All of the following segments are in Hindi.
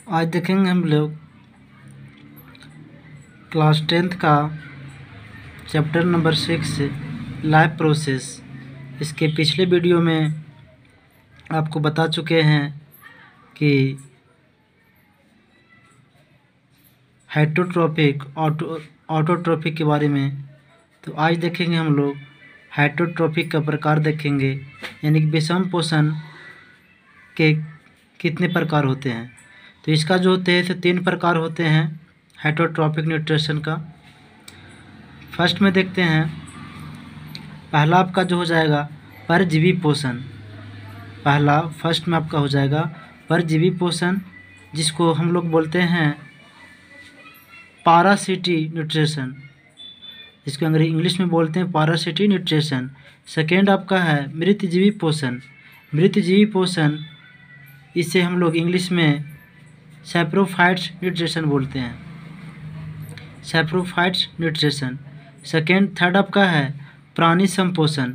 आज देखेंगे हम लोग क्लास 10th का चैप्टर नंबर 6 लाइफ प्रोसेस। इसके पिछले वीडियो में आपको बता चुके हैं कि हेटरोट्रॉपिक ऑटोट्रॉपिक के बारे में। तो आज देखेंगे हम लोग हेटरोट्रॉपिक का प्रकार देखेंगे, यानी कि विषम पोषण के कितने प्रकार होते हैं। तो इसका जो होते हैं 3 प्रकार होते हैं हेटरोट्रॉपिक न्यूट्रिशन का। फर्स्ट में देखते हैं, पहला आपका जो हो जाएगा परजीवी पोषण। फर्स्ट में आपका हो जाएगा परजीवी पोषण, जिसको हम लोग बोलते हैं पारासिटी न्यूट्रिशन, जिसको इंग्लिश में बोलते हैं पारासिटी न्यूट्रिशन। सेकेंड आपका है मृतजीवी पोषण। मृतजीवी पोषण इसे हम लोग इंग्लिश में सैप्रोफाइट्स न्यूट्रिशन बोलते हैं, सैप्रोफाइट्स न्यूट्रिशन। थर्ड आपका है प्राणी संपोषण,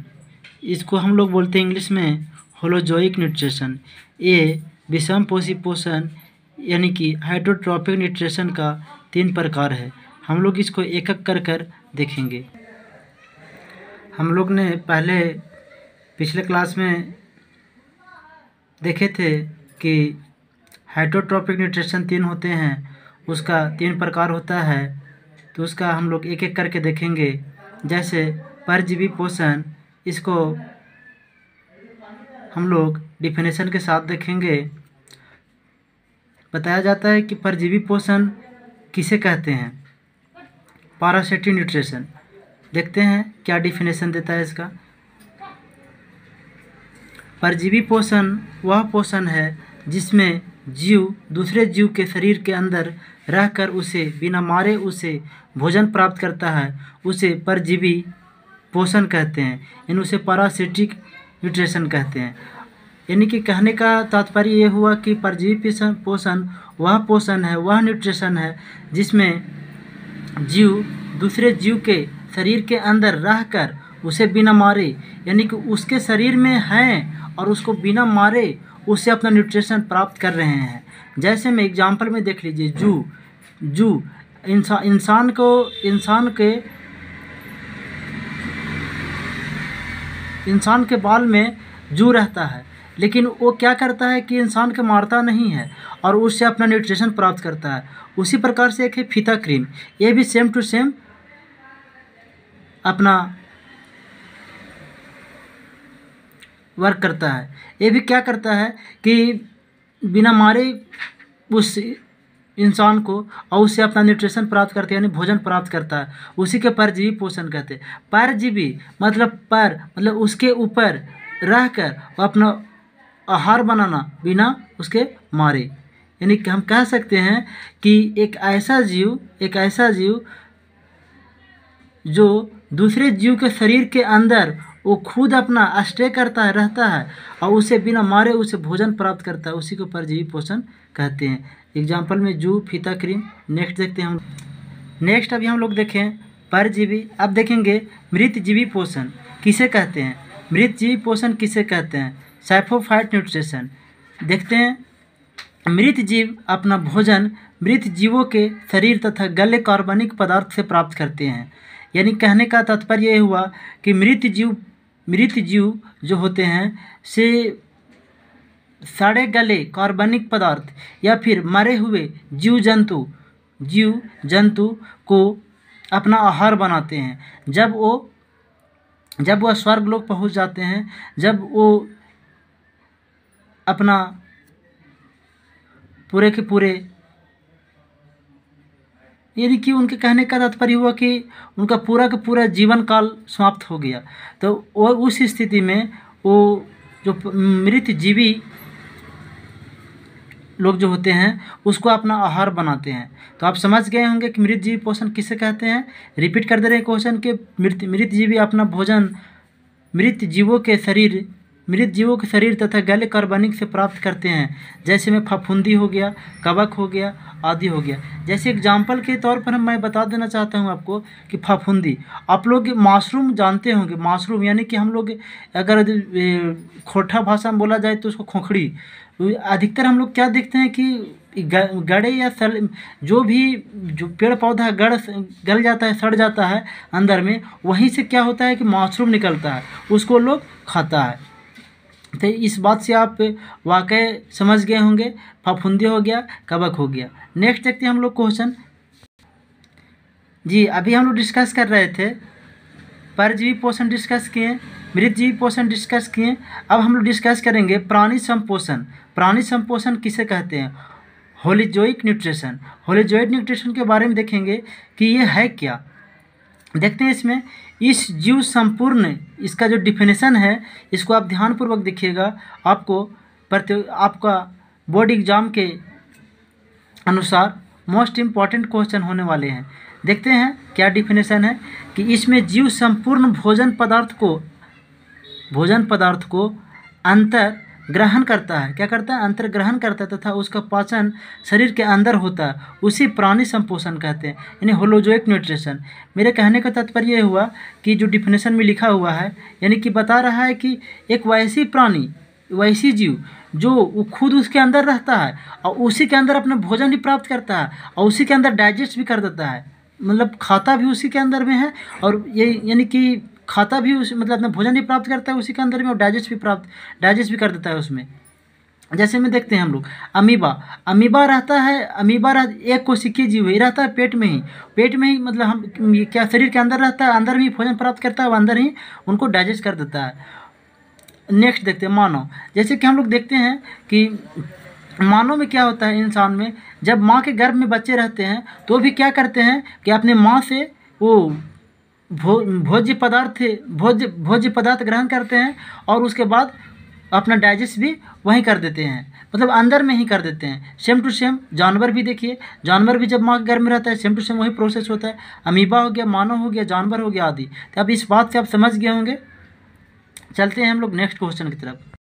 इसको हम लोग बोलते हैं इंग्लिश में होलोजोइक न्यूट्रिशन। ये विषम पोषी पोषण यानी कि हेटरोट्रॉपिक न्यूट्रिशन का 3 प्रकार है। हम लोग इसको एक एक कर देखेंगे। हम लोग ने पिछले क्लास में देखे थे कि हेटरोट्रॉपिक न्यूट्रिशन 3 होते हैं, उसका 3 प्रकार होता है। तो उसका हम लोग एक एक करके देखेंगे। जैसे परजीवी पोषण, इसको हम लोग डिफिनेशन के साथ देखेंगे। बताया जाता है कि परजीवी पोषण किसे कहते हैं। पारासिटी न्यूट्रिशन, देखते हैं क्या डिफिनेशन देता है इसका। परजीवी पोषण वह पोषण है जिसमें जीव दूसरे जीव के शरीर के अंदर रहकर उसे बिना मारे उसे भोजन प्राप्त करता है, उसे परजीवी पोषण कहते हैं। यानी उसे पारासिटिक न्यूट्रिशन कहते हैं। यानी कि कहने का तात्पर्य ये हुआ कि परजीवी पोषण वह पोषण है, वह न्यूट्रिशन है जिसमें जीव दूसरे जीव के शरीर के अंदर रहकर उसे बिना मारे, यानी कि उसके शरीर में हैं और उसको बिना मारे उससे अपना न्यूट्रिशन प्राप्त कर रहे हैं। जैसे में एग्जांपल में देख लीजिए, जू इंसान के बाल में जू रहता है, लेकिन वो क्या करता है कि इंसान के मारता नहीं है और उससे अपना न्यूट्रिशन प्राप्त करता है। उसी प्रकार से एक है फीता क्रीम, ये भी सेम टू सेम अपना वर्क करता है। ये भी क्या करता है कि बिना मारे उस इंसान को और उससे अपना न्यूट्रिशन प्राप्त करते हैं, यानी भोजन प्राप्त करता है। उसी के परजीवी पोषण कहते हैं। परजीवी मतलब उसके ऊपर रहकर वो अपना आहार बनाना बिना उसके मारे। यानी कि हम कह सकते हैं कि एक ऐसा जीव जो दूसरे जीव के शरीर के अंदर वो खुद अपना स्टे करता है, रहता है और उसे बिना मारे उसे भोजन प्राप्त करता है, उसी को परजीवी पोषण कहते हैं। एग्जाम्पल में जू, फीता क्रीम। नेक्स्ट देखते हैं हम। नेक्स्ट अभी हम लोग देखें परजीवी। अब देखेंगे मृतजीवी पोषण किसे कहते हैं। मृतजीवी पोषण किसे कहते हैं? Saprophyte nutrition. देखते हैं, मृत जीव अपना भोजन मृत जीवों के शरीर तथा गले कार्बनिक पदार्थ से प्राप्त करते हैं। यानी कहने का तात्पर्य यह हुआ कि मृत जीव जो होते हैं से सड़े गले कार्बनिक पदार्थ या फिर मरे हुए जीव जंतु को अपना आहार बनाते हैं। जब वह स्वर्गलोक पहुंच जाते हैं, जब वो अपना पूरे के पूरे, यानी कि उनके कहने का तात्पर्य हुआ कि उनका पूरा का पूरा जीवन काल समाप्त हो गया, तो वो उस स्थिति में वो जो मृत जीवी लोग जो होते हैं उसको अपना आहार बनाते हैं। तो आप समझ गए होंगे कि मृत जीवी पोषण किसे कहते हैं। रिपीट कर दे रहे हैं क्वेश्चन के, मृत जीवी अपना भोजन मृत जीवों के शरीर मृत जीवों के शरीर तथा गले कार्बनिक से प्राप्त करते हैं, जैसे में फफूंदी हो गया, कवक हो गया आदि हो गया। जैसे एग्जाम्पल के तौर पर मैं बता देना चाहता हूँ आपको कि फफूंदी, आप लोग मशरूम जानते होंगे, मशरूम यानी कि हम लोग अगर खोटा भाषा में बोला जाए तो उसको खोखड़ी, अधिकतर हम लोग क्या देखते हैं कि गड़े या जो पेड़ पौधा गल जाता है, सड़ जाता है अंदर में, वहीं से क्या होता है कि मशरूम निकलता है, उसको लोग खाता है। तो इस बात से आप वाकई समझ गए होंगे, फफूंदी हो गया, कवक हो गया। नेक्स्ट देखते हैं हम लोग क्वेश्चन। जी अभी हम लोग डिस्कस कर रहे थे, परजीवी पोषण डिस्कस किए, मृतजीवी पोषण डिस्कस किए। अब हम लोग डिस्कस करेंगे प्राणी संपोषण। प्राणी संपोषण किसे कहते हैं? होलिजोइक न्यूट्रिशन। होलिजोइक न्यूट्रिशन के बारे में देखेंगे कि ये है क्या। देखते हैं इसमें, इस जीव संपूर्ण, इसका जो डिफिनेशन है इसको आप ध्यानपूर्वक देखिएगा, आपका बोर्ड एग्जाम के अनुसार मोस्ट इम्पॉर्टेंट क्वेश्चन होने वाले हैं। देखते हैं क्या डिफिनेशन है कि इसमें जीव संपूर्ण भोजन पदार्थ को अंतर ग्रहण करता है। क्या करता है? अंतर ग्रहण करता है तथा उसका पाचन शरीर के अंदर होता है, उसी प्राणी संपोषण कहते हैं, यानी होलोजोइक न्यूट्रिशन। मेरे कहने का तात्पर्य यह हुआ कि जो डिफिनेशन में लिखा हुआ है, यानी कि बता रहा है कि एक वैसी प्राणी, वैसी जीव जो वो खुद उसके अंदर रहता है और उसी के अंदर अपना भोजन भी प्राप्त करता है और उसी के अंदर डाइजेस्ट भी कर देता है, मतलब खाता भी उसी के अंदर में है, और ये यानी कि खाता भी उस मतलब अपना भोजन भी प्राप्त करता है उसी के अंदर में, और डाइजेस्ट भी कर देता है उसमें। जैसे में देखते हैं हम लोग अमीबा रहता है, एक कोशिकीय जीव ही रहता है, पेट में ही मतलब हम क्या शरीर के अंदर रहता है, अंदर में ही भोजन प्राप्त करता है, वो अंदर ही उनको डाइजेस्ट कर देता है। नेक्स्ट देखते हैं मानव। जैसे कि हम लोग देखते हैं कि मानव में क्या होता है, इंसान में जब माँ के गर्भ में बच्चे रहते हैं तो भी क्या करते हैं कि अपने माँ से वो भोज्य पदार्थ ग्रहण करते हैं और उसके बाद अपना डाइजेस्ट भी वहीं कर देते हैं, मतलब अंदर में ही कर देते हैं। सेम टू सेम जानवर भी देखिए, जानवर भी जब माँ के गर्भ में रहता है सेम टू सेम वही प्रोसेस होता है। अमीबा हो गया, मानव हो गया, जानवर हो गया आदि। तो अब इस बात से आप समझ गए होंगे। चलते हैं हम लोग नेक्स्ट क्वेश्चन की तरफ।